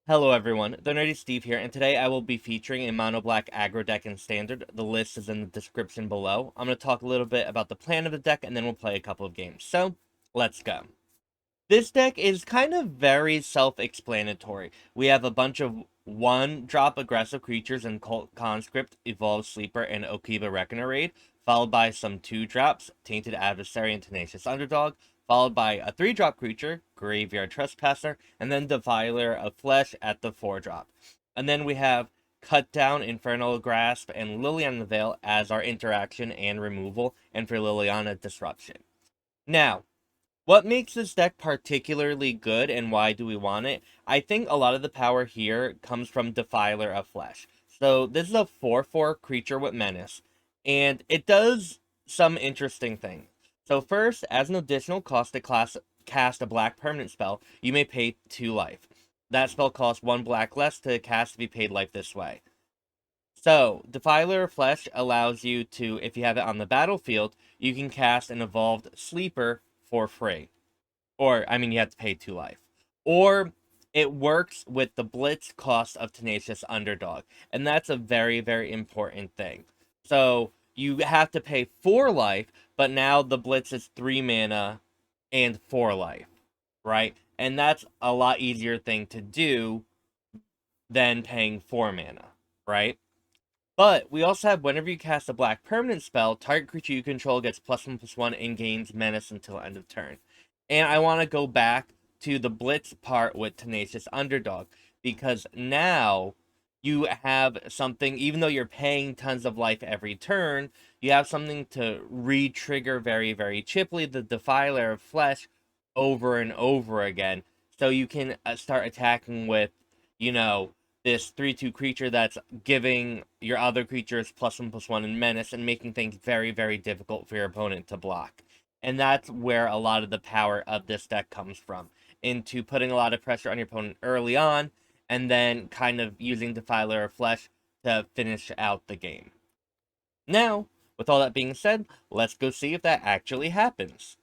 Hello everyone, the Nerdy Steve here, and today I will be featuring a mono black aggro deck in Standard. The list is in the description below. I'm going to talk a little bit about the plan of the deck, and then we'll play a couple of games. So, let's go. This deck is kind of very self-explanatory. We have a bunch of one-drop aggressive creatures in Cult Conscript, Evolved Sleeper, and Okiba Reckoner Raid, followed by some two-drops, Tainted Adversary and Tenacious Underdog, followed by a three-drop creature, Graveyard Trespasser, and then Defiler of Flesh at the four-drop. And then we have Cut Down, Infernal Grasp, and Liliana Veil as our interaction and removal, and for Liliana, Disruption. Now, what makes this deck particularly good and why do we want it? I think a lot of the power here comes from Defiler of Flesh. So this is a 4/4 creature with menace, and it does some interesting things. So first, as an additional cost to cast a black permanent spell, you may pay 2 life. That spell costs 1 black less to cast to be paid life this way. So, Defiler of Flesh allows you to, if you have it on the battlefield, you can cast an Evolved Sleeper for free. Or, I mean, you have to pay 2 life. Or, it works with the Blitz cost of Tenacious Underdog. And that's a very, very important thing. So, you have to pay 4 life, but now the Blitz is 3 mana and 4 life, right? And that's a lot easier thing to do than paying 4 mana, right? But we also have whenever you cast a black permanent spell, target creature you control gets +1/+1 and gains menace until end of turn. And I want to go back to the Blitz part with Tenacious Underdog, because now you have something, even though you're paying tons of life every turn, you have something to re-trigger very, very cheaply the Defiler of Flesh over and over again. So you can start attacking with, you know, this 3/2 creature that's giving your other creatures +1/+1 in menace and making things very, very difficult for your opponent to block. And that's where a lot of the power of this deck comes from, into putting a lot of pressure on your opponent early on, and then kind of using Defiler of Flesh to finish out the game. Now, with all that being said, let's go see if that actually happens.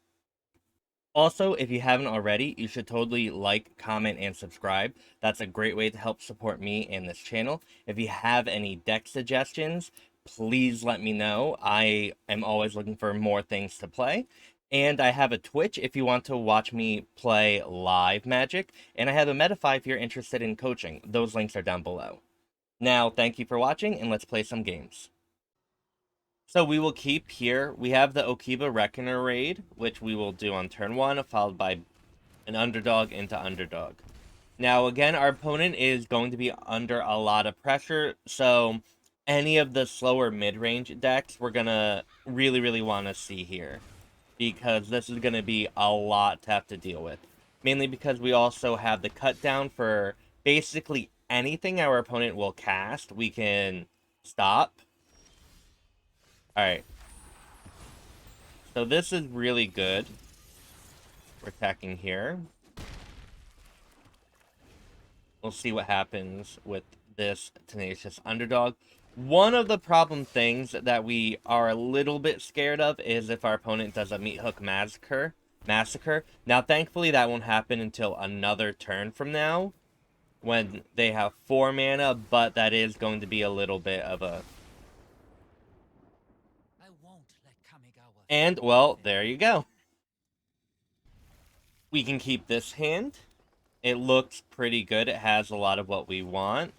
Also, if you haven't already, you should totally like, comment, and subscribe. That's a great way to help support me and this channel. If you have any deck suggestions, please let me know. I am always looking for more things to play. And I have a Twitch if you want to watch me play live Magic. And I have a Metafy if you're interested in coaching. Those links are down below. Now, thank you for watching, and let's play some games. So we will keep here. We have the Okiba Reckoner raid, which we will do on turn 1, followed by an underdog into underdog. Now, again, our opponent is going to be under a lot of pressure, so any of the slower mid-range decks we're going to really, really want to see here, because this is going to be a lot to have to deal with. Mainly because we also have the cut down for basically anything our opponent will cast, we can stop. Alright. So this is really good. We're attacking here. We'll see what happens with this Tenacious Underdog. One of the problem things that we are a little bit scared of is if our opponent does a Meat Hook Massacre. Now, thankfully, that won't happen until another turn from now, when they have 4 mana, but that is going to be a little bit of a... And, well, there you go. We can keep this hand. It looks pretty good. It has a lot of what we want.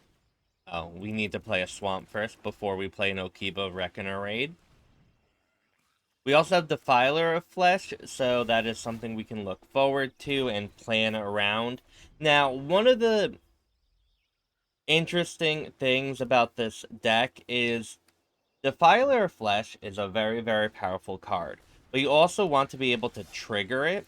Oh, we need to play a Swamp first before we play an Okiba Reckoner raid. We also have Defiler of Flesh, so that is something we can look forward to and plan around. Now, one of the interesting things about this deck is Defiler of Flesh is a very, very powerful card, but you also want to be able to trigger it.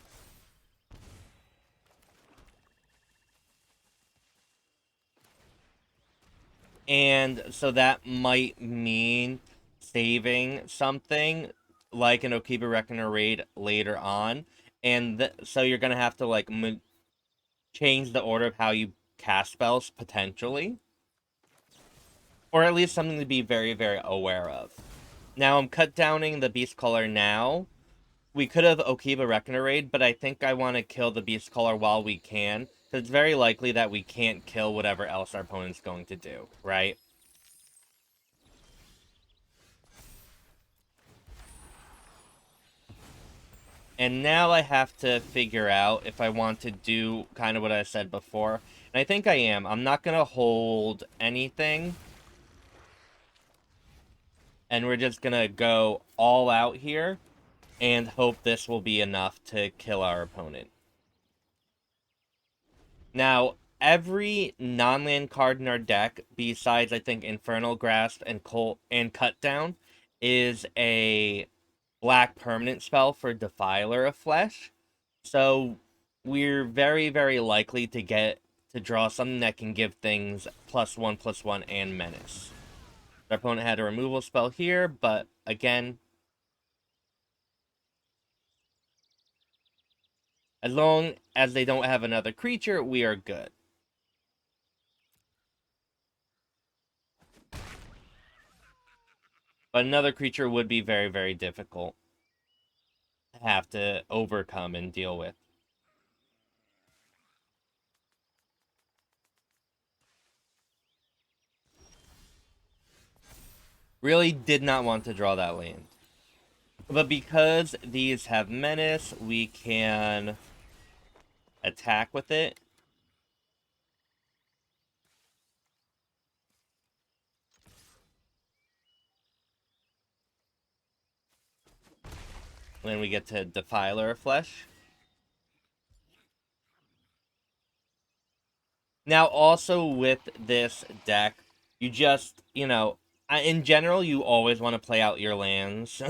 And so that might mean saving something like an Okiba Reckoner raid later on. And so you're going to have to like change the order of how you cast spells potentially. Or at least something to be very, very aware of. Now I'm cut downing the beast color now. we could have Okiba Reckoner Raid, but I think I want to kill the Beast Caller while we can, because it's very likely that we can't kill whatever else our opponent's going to do, right? And now I have to figure out if I want to do kind of what I said before. And I think I am. I'm not going to hold anything. And we're just going to go all out here and hope this will be enough to kill our opponent. Now, every non-land card in our deck, besides, I think, Infernal Grasp and Cut Down, is a black permanent spell for Defiler of Flesh. So we're very, very likely to draw something that can give things +1/+1 and menace. Our opponent had a removal spell here, but again, as long as they don't have another creature, we are good. But another creature would be very, very difficult to have to overcome and deal with. Really did not want to draw that land. But because these have menace, we can attack with it. And then we get to Defiler of Flesh. Now, also with this deck, you just, in general, you always want to play out your lands.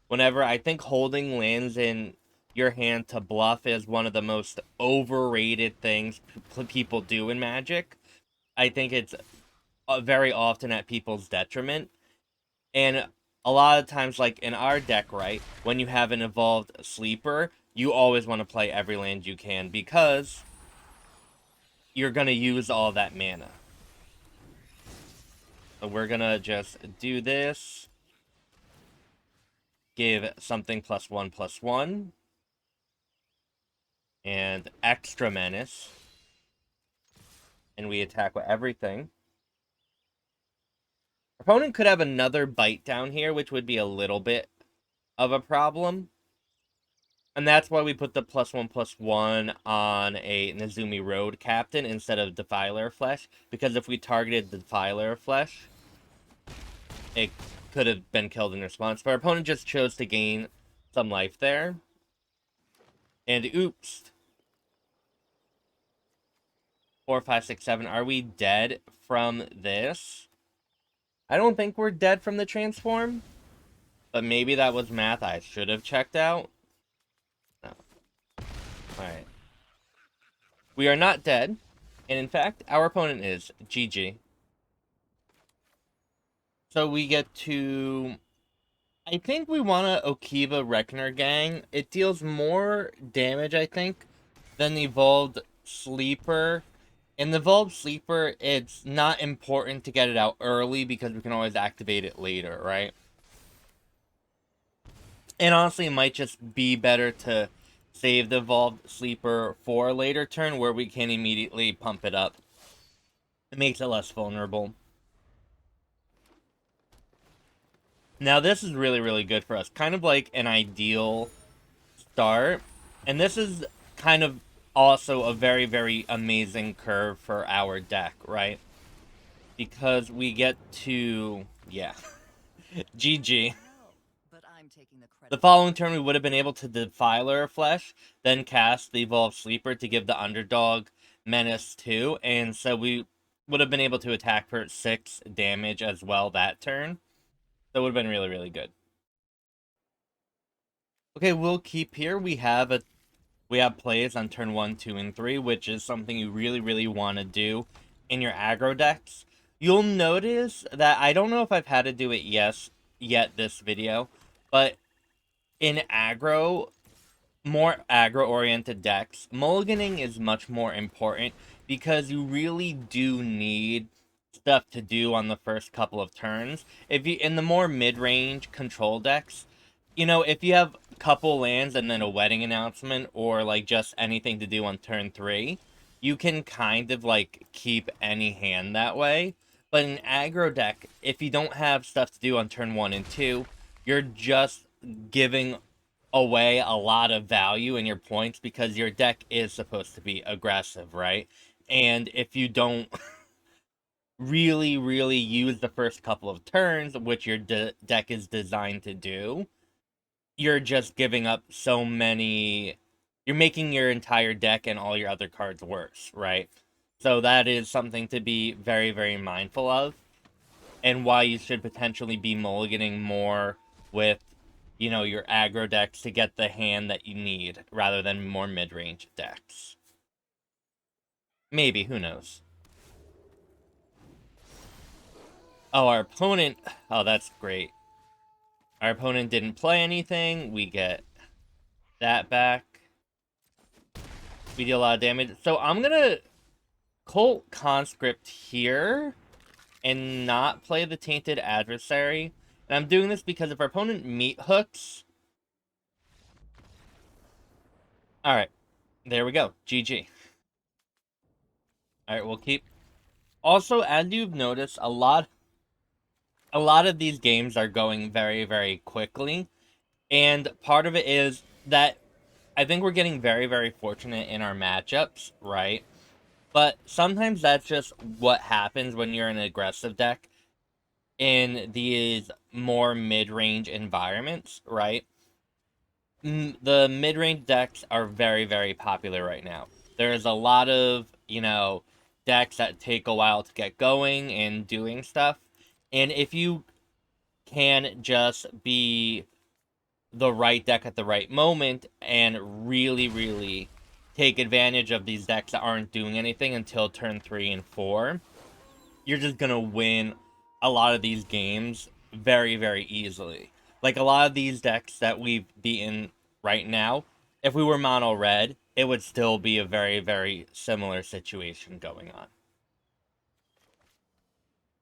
Whenever, I think holding lands in your hand to bluff is one of the most overrated things people do in Magic. I think it's very often at people's detriment. And a lot of times, like in our deck, right, when you have an evolved sleeper, you always want to play every land you can because you're going to use all that mana. So we're going to just do this. Give something +1/+1. And extra menace. And we attack with everything. Opponent could have another bite down here, which would be a little bit of a problem. And that's why we put the +1/+1 on a Nezumi Road Captain instead of Defiler of Flesh. Because if we targeted the Defiler of Flesh, it could have been killed in response. But our opponent just chose to gain some life there. And oops. 4, 5, 6, 7. Are we dead from this? I don't think we're dead from the transform. But maybe that was math I should have checked out. No. Alright. We are not dead. And in fact, our opponent is. GG. So we get to... I think we want to Okiba Reckoner Gang. It deals more damage, I think, than the Evolved Sleeper. In the Evolved Sleeper, it's not important to get it out early because we can always activate it later, right? And honestly, it might just be better to save the Evolved Sleeper for a later turn where we can immediately pump it up. It makes it less vulnerable. Now, this is really, really good for us. Kind of like an ideal start. And this is kind of also a very, very amazing curve for our deck, right? Because we get to... yeah. GG. The following turn, we would have been able to Defiler of Flesh, then cast the Evolved Sleeper to give the Underdog Menace 2, and so we would have been able to attack for 6 damage as well that turn. So it would have been really, really good. Okay, we'll keep here. We have plays on turn 1, 2, and 3, which is something you really, really want to do in your aggro decks. You'll notice that I don't know if I've had to do it yet this video, but in aggro, more aggro-oriented decks, mulliganing is much more important because you really do need stuff to do on the first couple of turns. If you in the more mid-range control decks, if you have couple lands and then a wedding announcement, or like just anything to do on turn 3, you can kind of like keep any hand that way. But in aggro deck, if you don't have stuff to do on turn 1 and 2, you're just giving away a lot of value in your points because your deck is supposed to be aggressive, right? And if you don't really use the first couple of turns, which your deck is designed to do, you're just giving up so many. You're making your entire deck and all your other cards worse, right? So that is something to be very mindful of, and why you should potentially be mulliganing more with, you know, your aggro decks to get the hand that you need, rather than more mid-range decks. Maybe, who knows? Oh, our opponent... Oh, that's great. Our opponent didn't play anything. We get that back. We deal a lot of damage. So I'm gonna Cult Conscript here and not play the Tainted Adversary. And I'm doing this because if our opponent meat hooks... Alright. There we go. GG. Alright, we'll keep... Also, as you've noticed, a lot of these games are going very quickly. And part of it is that I think we're getting very fortunate in our matchups, right? But sometimes that's just what happens when you're an aggressive deck in these more mid-range environments, right? The mid-range decks are very popular right now. There's a lot of, you know, decks that take a while to get going and doing stuff. And if you can just be the right deck at the right moment and really take advantage of these decks that aren't doing anything until turn 3 and 4, you're just gonna win a lot of these games very easily. Like, a lot of these decks that we've beaten right now, if we were mono red, it would still be a very similar situation going on.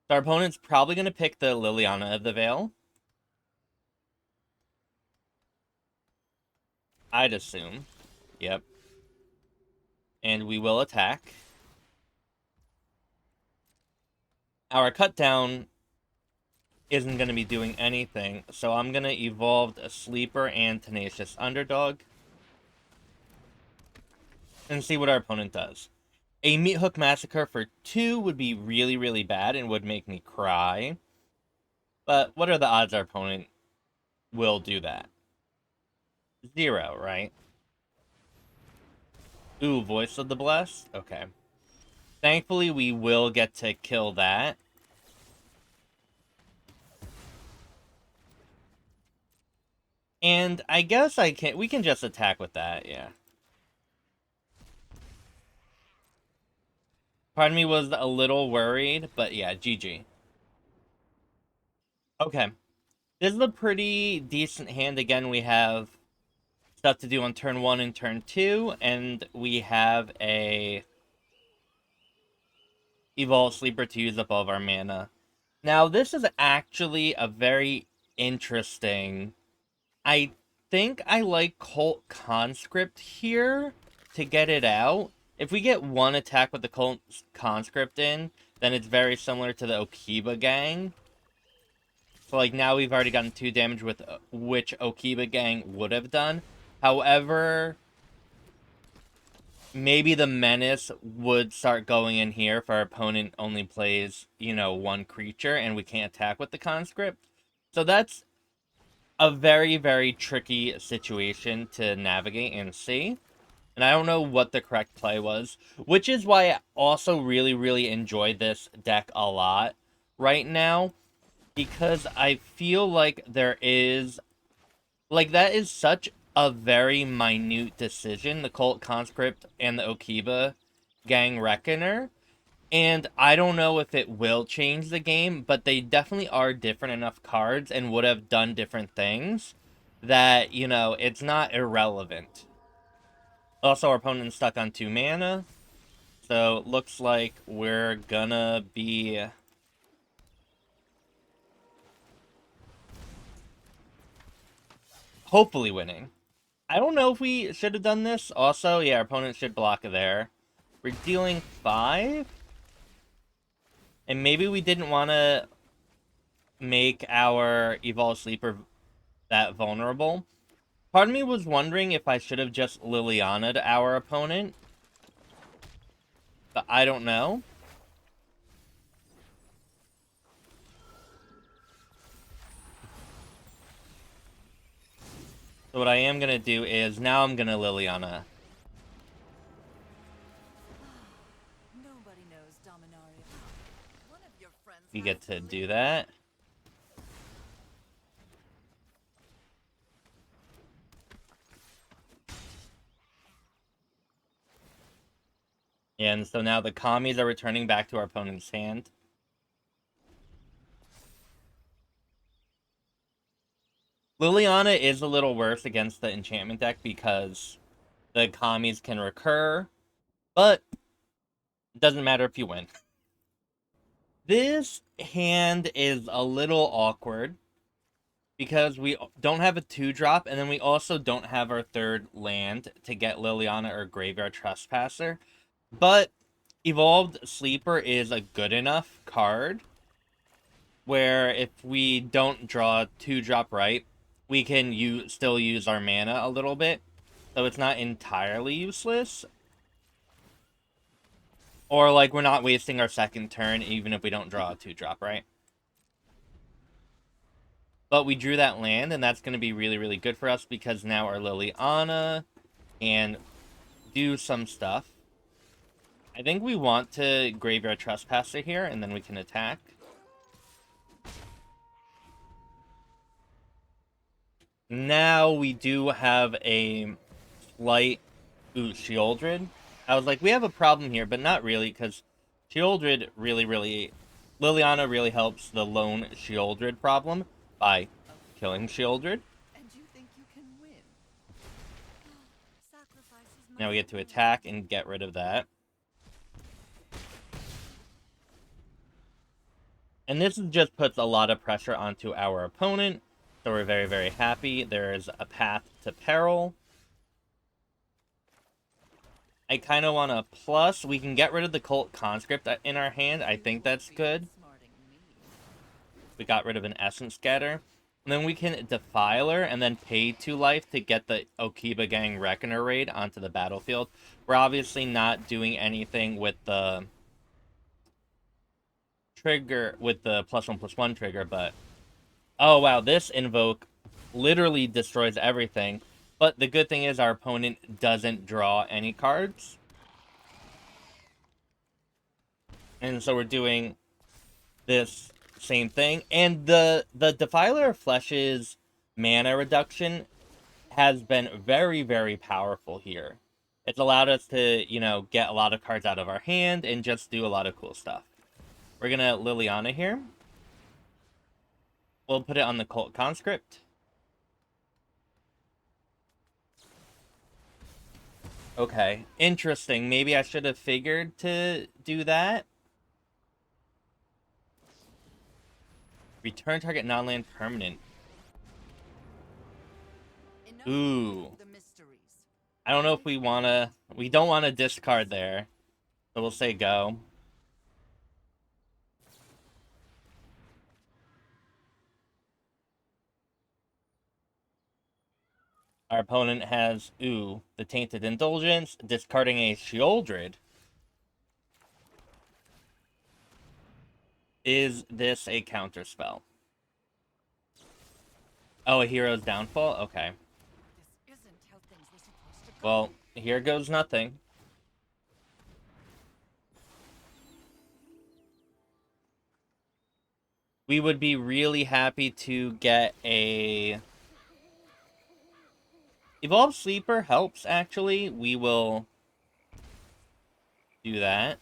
So our opponent's probably gonna pick the Liliana of the Veil, I'd assume. Yep. And we will attack. Our cut down isn't going to be doing anything, so I'm going to evolve a Sleeper and Tenacious Underdog and see what our opponent does. A Meat Hook Massacre for 2 would be really bad and would make me cry. But what are the odds our opponent will do that? 0, right? Ooh, Voice of the Blessed? Okay. Thankfully, we will get to kill that. And I guess we can just attack with that, yeah. Part of me was a little worried, but yeah, GG. Okay. This is a pretty decent hand. Again, we have stuff to do on turn 1 and turn 2, and we have a Evolve Sleeper to use up all of our mana. Now, this is actually a very interesting... I think I like Cult Conscript here to get it out. If we get one attack with the Cult Conscript in, then it's very similar to the Okiba gang. So, like, now we've already gotten 2 damage with which Okiba gang would have done. However, maybe the Menace would start going in here if our opponent only plays, you know, 1 creature and we can't attack with the Conscript. So that's a very tricky situation to navigate and see. And I don't know what the correct play was, which is why I also really enjoy this deck a lot right now, because I feel like there is... Like, that is such a very minute decision, the Cult Conscript and the Okiba Gang Reckoner. And I don't know if it will change the game, but they definitely are different enough cards and would have done different things that, you know, it's not irrelevant. Also, our opponent's stuck on 2 mana. So, it looks like we're gonna be... hopefully winning. I don't know if we should have done this. Also, yeah, our opponent should block there. We're dealing 5. And maybe we didn't want to make our Evolved Sleeper that vulnerable. Part of me was wondering if I should have just Liliana'd our opponent. But I don't know. So what I am going to do is, now I'm going to Liliana. We get to do that. And so now the commies are returning back to our opponent's hand. Liliana is a little worse against the enchantment deck because the commies can recur, but it doesn't matter if you win. This hand is a little awkward because we don't have a 2-drop, and then we also don't have our 3rd land to get Liliana or Graveyard Trespasser. But Evolved Sleeper is a good enough card where if we don't draw 2-drop right, we can still use our mana a little bit. So it's not entirely useless. Or, like, we're not wasting our 2nd turn even if we don't draw a 2-drop, right? But we drew that land, and that's going to be really, really good for us because now our Liliana can do some stuff. I think we want to Graveyard Trespasser here, and then we can attack. Now we do have a slight Sheoldred. I was like, we have a problem here, but not really, because Sheoldred really... Liliana really helps the lone Sheoldred problem by killing Sheoldred. Now we get to attack and get rid of that. And this just puts a lot of pressure onto our opponent, so we're very, very happy. There's a path to peril. I kind of want to plus. We can get rid of the Cult Conscript in our hand. I think that's good. We got rid of an Essence Scatter. And then we can Defiler and then pay 2 life to get the Okiba Gang Reckoner raid onto the battlefield. We're obviously not doing anything with the trigger, with the +1/+1 trigger, but... Oh, wow, this invoke literally destroys everything. But the good thing is our opponent doesn't draw any cards. And so we're doing this same thing. And the Defiler of Flesh's mana reduction has been very, very powerful here. It's allowed us to, you know, get a lot of cards out of our hand and just do a lot of cool stuff. We're going to Liliana here. We'll put it on the Cult Conscript. Okay, interesting. Maybe I should have figured to do that. Return target non-land permanent. Ooh. I don't know if we want to... We don't want to discard there. So we'll say go. Our opponent has, the Tainted Indulgence, discarding a Sheoldred. Is this a counterspell? Oh, a Hero's Downfall? Okay. Well, here goes nothing. We would be really happy to get a... Evolved Sleeper helps, actually. We will do that.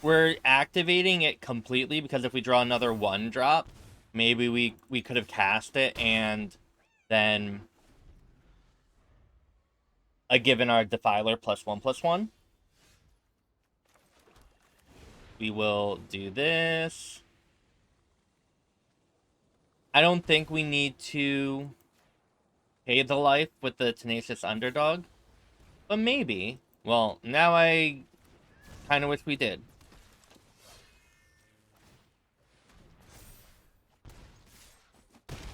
We're activating it completely because if we draw another 1-drop, maybe we could have cast it and then given our Defiler +1/+1. we will do this. I don't think we need to pay the life with the Tenacious Underdog, but maybe. Well, now I kind of wish we did.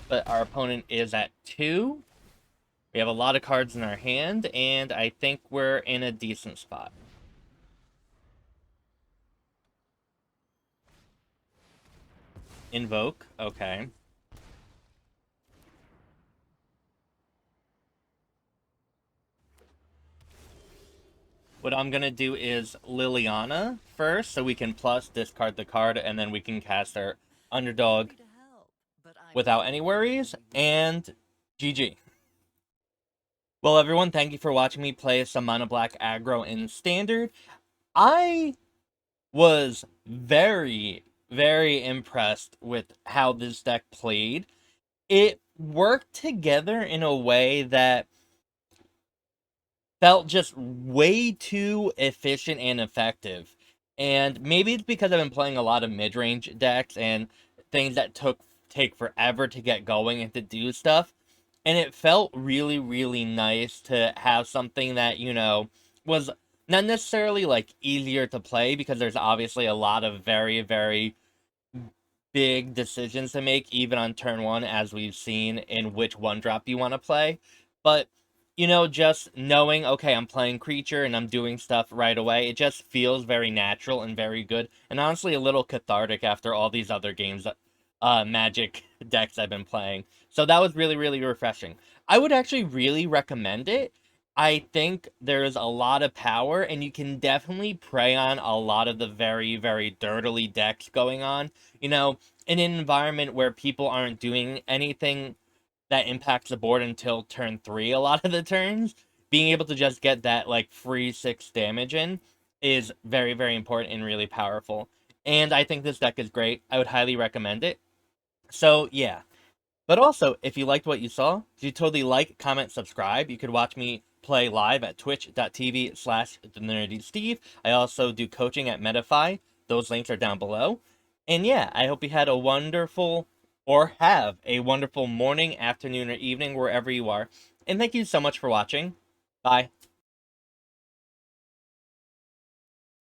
But our opponent is at 2. We have a lot of cards in our hand, and I think we're in a decent spot. Invoke, okay. What I'm going to do is Liliana first, so we can plus discard the card, and then we can cast our Underdog without any worries, and GG. Well, everyone, thank you for watching me play some Mono Black Aggro in Standard. I was very, very impressed with how this deck played. It worked together in a way that felt just way too efficient and effective. And maybe it's because I've been playing a lot of mid-range decks and things that take forever to get going and to do stuff. And it felt really, really nice to have something that, you know, was not necessarily like easier to play, because there's obviously a lot of very, very big decisions to make, even on turn 1, as we've seen in which 1-drop you want to play. But, you know, just knowing, okay, I'm playing creature and I'm doing stuff right away, it just feels very natural and very good, and honestly a little cathartic after all these other games, Magic decks I've been playing. So that was really, really refreshing. I would actually really recommend it. I think there's a lot of power, and you can definitely prey on a lot of the very, very dirtily decks going on. You know, in an environment where people aren't doing anything that impacts the board until turn 3 a lot of the turns, being able to just get that, like, free 6 damage in is very, very important and really powerful. And I think this deck is great. I would highly recommend it. So, yeah. But also, if you liked what you saw, you totally like, comment, subscribe. You could watch me play live at twitch.tv/thenerdysteve. I also do coaching at Medify. Those links are down below. And yeah, I hope you had a wonderful, or have a wonderful morning, afternoon, or evening, wherever you are. And thank you so much for watching. Bye.